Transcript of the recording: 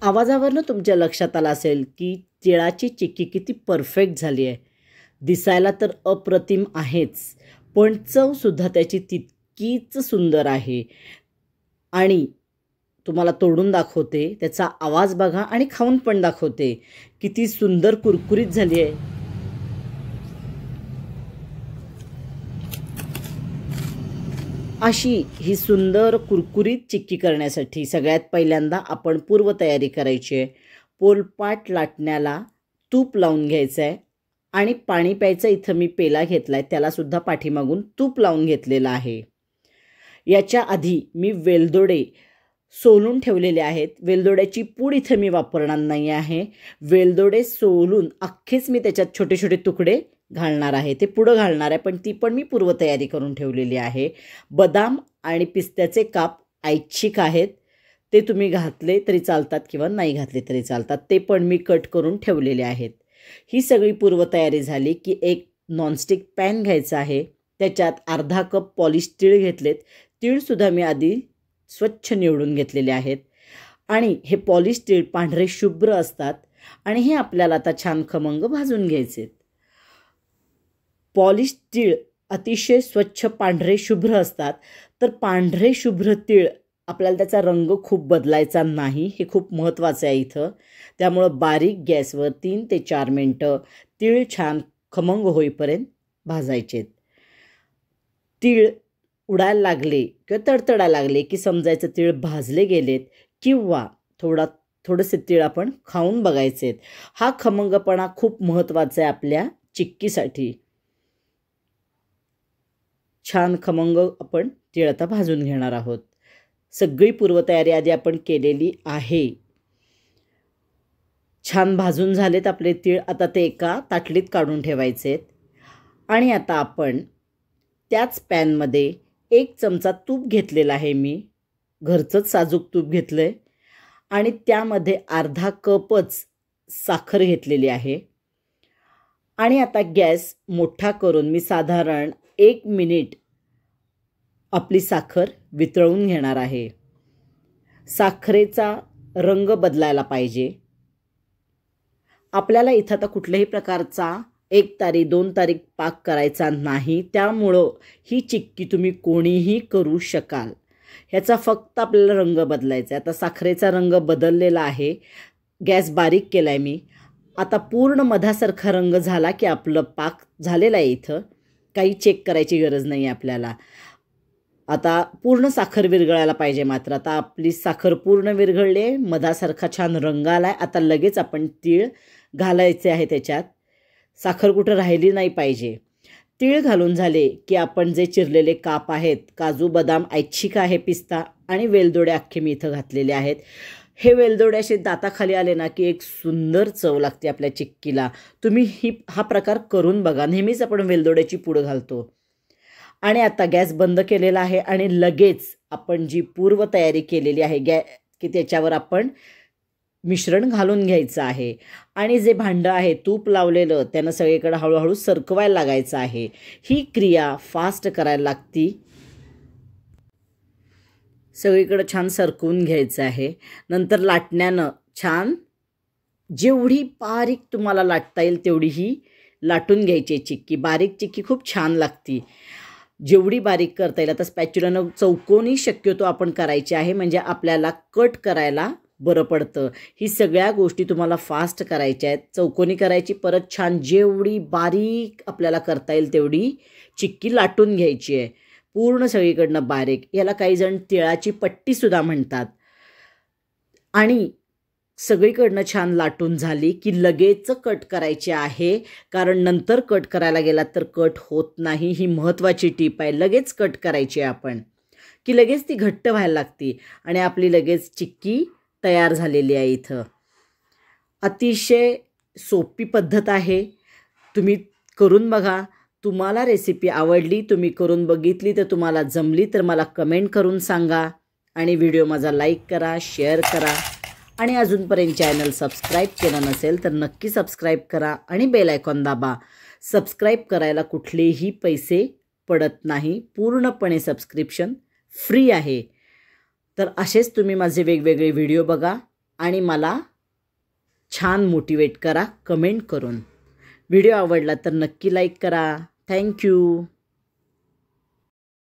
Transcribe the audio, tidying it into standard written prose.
आवाजावरनं तुमच्या लक्षात आलं असेल की तिळाची चिक्की किती परफेक्ट झाली आहे. दिसायला तर अप्रतिम आहेच, पण चवसुद्धा त्याची तितकीच सुंदर आहे. आणि तुम्हाला तोडून दाखवते, त्याचा आवाज बघा आणि खाऊन पण दाखवते. किती सुंदर कुरकुरीत झाली आहे. अशी ही सुंदर कुरकुरीत चिक्की करण्यासाठी सगळ्यात पहिल्यांदा आपण पूर्वतयारी करायची आहे. पोलपाट लाटण्याला तूप लावून घ्यायचं आहे आणि पाणी प्यायचं इथं मी पेला घेतला आहे, त्यालासुद्धा पाठीमागून तूप लावून घेतलेलं आहे. याच्या आधी मी वेलदोडे सोलून ठेवलेले आहेत. वेलदोड्याची पूड इथं मी वापरणार नाही आहे. वेलदोडे सोलून अख्खेच मी त्याच्यात छोटे छोटे तुकडे घालणार आहे. ते पुढं घालणार आहे, पण ती पण मी पूर्वतयारी करून ठेवलेली आहे. बदाम आणि पिस्त्याचे काप ऐच्छिक आहेत, ते तुम्ही घातले तरी चालतात किंवा नाही घातले तरी चालतात. ते पण मी कट करून ठेवलेले आहेत. ही सगळी पूर्वतयारी झाली की एक नॉनस्टिक पॅन घ्यायचा आहे. त्याच्यात अर्धा कप पॉलिश तीळ घेतलेत. तीळसुद्धा मी आधी स्वच्छ निवडून घेतलेले आहेत. आणि हे पॉलिश तीळ पांढरे शुभ्र असतात आणि हे आपल्याला आता छान खमंग भाजून घ्यायचे. पॉलिश तीळ अतिशय स्वच्छ पांढरे शुभ्र असतात. तर पांढरे शुभ्र तीळ आपल्याला त्याचा रंग खूप बदलायचा नाही, हे खूप महत्त्वाचं आहे इथं. त्यामुळं बारीक गॅसवर 3 ते 4 मिनटं तीळ छान खमंग होईपर्यंत भाजायचे. तीळ उडायला लागले किंवा तडतडायला लागले की समजायचं तीळ भाजले गेलेत, किंवा थोडेसे तीळ आपण खाऊन बघायचे. हा खमंगपणा खूप महत्त्वाचा आहे आपल्या चिक्कीसाठी. छान खमंग आपण तीळ आता भाजून घेणार आहोत. सगळी पूर्वतयारी आधी आपण केलेली आहे. छान भाजून झालेत आपले तीळ. आता ते एका ताटलीत काढून ठेवायचे. आणि आता आपण त्याच पॅनमध्ये 1 चमचा तूप घेतलेला आहे. मी घरचंच साजूक तूप घेतलं आहे. आणि त्यामध्ये अर्धा कपच साखर घेतलेली आहे. आणि आता गॅस मोठा करून मी साधारण 1 मिनिट आपली साखर वितळवून घेणार आहे. साखरेचा रंग बदलायला पाहिजे. आपल्याला इथं आता कुठल्याही प्रकारचा 1 तारी 2 तारी पाक करायचा नाही. त्यामुळं ही चिक्की तुम्ही कोणीही करू शकाल. ह्याचा फक्त आपल्याला रंग बदलायचा आहे. आता साखरेचा रंग बदललेला आहे. गॅस बारीक केला आहे मी. आता पूर्ण मधासारखा रंग झाला की आपलं पाक झालेला आहे. इथं काही चेक करायची गरज नाही आहे आपल्याला. आता पूर्ण साखर विरघळायला पाहिजे. मात्र आता आपली साखर पूर्ण विरघळली आहे, मधासारखा छान रंग आला आहे. आता लगेच आपण तीळ घालायचे आहे त्याच्यात. साखर कुठं राहिली नाही पाहिजे. तीळ घालून झाले की आपण जे चिरलेले काप आहेत, काजू बदाम ऐच्छिक आहे, पिस्ता आणि वेलदोडे अख्खे मी इथं घातलेले आहेत. हे वेलदोडे असे दाताखाली आले ना की एक सुंदर चव लागते आपल्या चिक्कीला. तुम्ही हा प्रकार करून बघा. नेहमीच आपण वेलदोड्याची पूड घालतो. आणि आता गॅस बंद केलेला आहे आणि लगेच आपण जी पूर्वतयारी केलेली आहे की त्याच्यावर आपण मिश्रण घालून घ्यायचं आहे. आणि जे भांडं आहे तूप लावलेलं, त्यानं सगळीकडे हळूहळू सरकवायला लागायचं आहे. ही क्रिया फास्ट करायला लागती. सगळीकडे छान सरकवून घ्यायचं आहे. नंतर लाटण्यानं छान जेवढी बारीक तुम्हाला लाटता येईल तेवढी ही लाटून घ्यायची चिक्की. बारीक चिक्की खूप छान लागती. जेवढी बारीक करता येईल. आता स्पॅच्युलानं चौकोनी शक्यतो आपण करायची आहे, म्हणजे आपल्याला कट करायला बरं पडतं. ही सगळ्या गोष्टी तुम्हाला फास्ट करायच्या आहेत. चौकोनी करायची, परत छान जेवढी बारीक आपल्याला करता येईल तेवढी चिक्की लाटून घ्यायची आहे. पूर्ण सगळीकडनं बारीक. याला काही जण तिळाची पट्टीसुद्धा म्हणतात. आणि सगळीकडनं छान लाटून झाली की लगेच कट करायची आहे, कारण नंतर कट करायला गेलात तर कट होत नाही. ही महत्त्वाची टीप आहे. लगेच कट करायची आहे आपण की लगेच ती घट्ट व्हायला लागते आणि आपली लगेच चिक्की तयार झालेली आहे. इथं अतिशय सोपी पद्धत आहे. तुम्ही करून बघा. तुम्हाला रेसिपी आवडली, तुम्ही करून बघितली, तर तुम्हाला जमली तर मला कमेंट करून सांगा. आणि व्हिडिओ माझा लाईक करा, शेअर करा. आणि अजूनपर्यंत चॅनल सबस्क्राईब केलं नसेल तर नक्की सबस्क्राईब करा आणि बेल आयकॉन दाबा. सबस्क्राईब करायला कुठलेही पैसे पडत नाही. पूर्णपणे सबस्क्रिप्शन फ्री आहे. तर असेच तुम्ही माझे वेगवेगळे व्हिडिओ बघा. आणि मला छान मोटिवेट करा कमेंट करून. व्हिडिओ आवडला तर नक्की लाईक करा. थँक्यू.